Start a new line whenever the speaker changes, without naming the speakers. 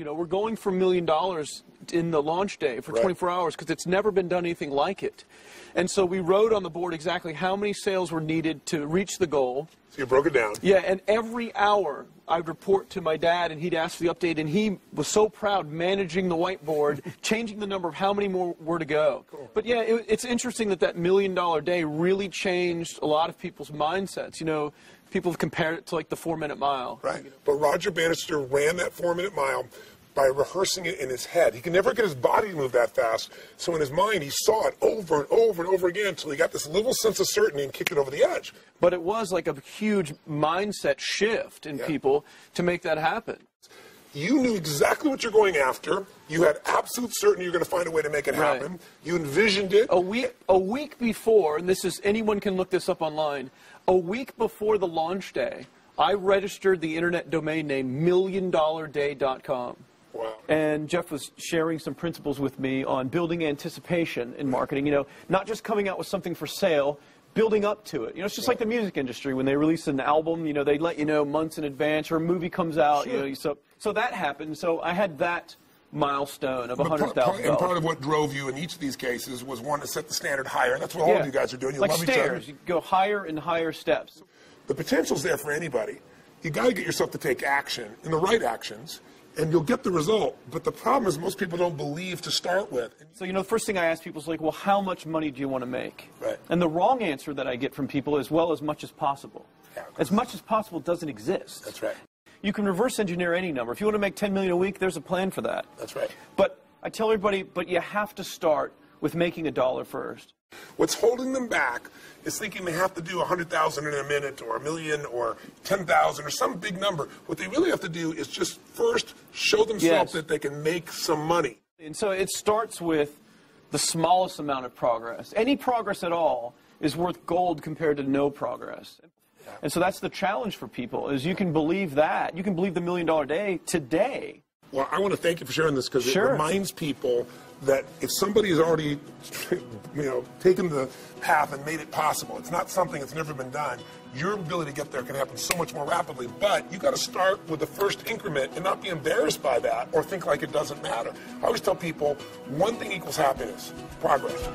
You know, we're going for $1 million in the launch day for 24 hours because it's never been done anything like it. And so we wrote on the board exactly how many sales were needed to reach the goal.
So you broke it down.
Yeah, and every hour I'd report to my dad, and he'd ask for the update, and he was so proud managing the whiteboard, changing the number of how many more were to go. Cool. But yeah, it's interesting that that $1 million day really changed a lot of people's mindsets. You know, people have compared it to like the 4-minute mile.
Right. But Roger Bannister ran that 4-minute mile by rehearsing it in his head. He could never get his body to move that fast. So in his mind, he saw it over and over and over again until he got this little sense of certainty and kicked it over the edge.
But it was like a huge mindset shift in people to make that happen.
You knew exactly what you're going after. You had absolute certainty you're going to find a way to make it happen. Right. You envisioned it.
A week before, and this is, anyone can look this up online, a week before the launch day, I registered the internet domain name milliondollarday.com.
Wow.
And Jeff was sharing some principles with me on building anticipation in marketing. You know, not just coming out with something for sale, building up to it. You know, it's just like the music industry. When they release an album, you know, they let you know months in advance, or a movie comes out. You know, so that happened. So I had that milestone of $100,000.
And part of what drove you in each of these cases was one to set the standard higher. That's what all of you guys are doing. You
like
love
stairs.
each other.
You go higher and higher steps.
The potential's there for anybody. You got to get yourself to take action, and the right actions, and you'll get the result. But the problem is most people don't believe to start with.
So, you know, the first thing I ask people is like, well, how much money do you want to make?
Right.
And the wrong answer that I get from people is, well, as much as possible. Yeah, as much as possible doesn't exist.
That's right.
You can reverse engineer any number. If you want to make $10 million a week, there's a plan for that.
That's right.
But I tell everybody, but you have to start with making $1 first.
What's holding them back is thinking they have to do 100,000 in a minute, or 1 million, or 10,000, or some big number. What they really have to do is just first show themselves that they can make some money.
And so it starts with the smallest amount of progress. Any progress at all is worth gold compared to no progress. And so that's the challenge for people, is you can believe that. You can believe the $1 million day today.
Well, I want to thank you for sharing this, because it reminds people that if somebody has already, taken the path and made it possible, it's not something that's never been done. Your ability to get there can happen so much more rapidly. But you got to start with the first increment and not be embarrassed by that or think like it doesn't matter. I always tell people, one thing equals happiness: progress.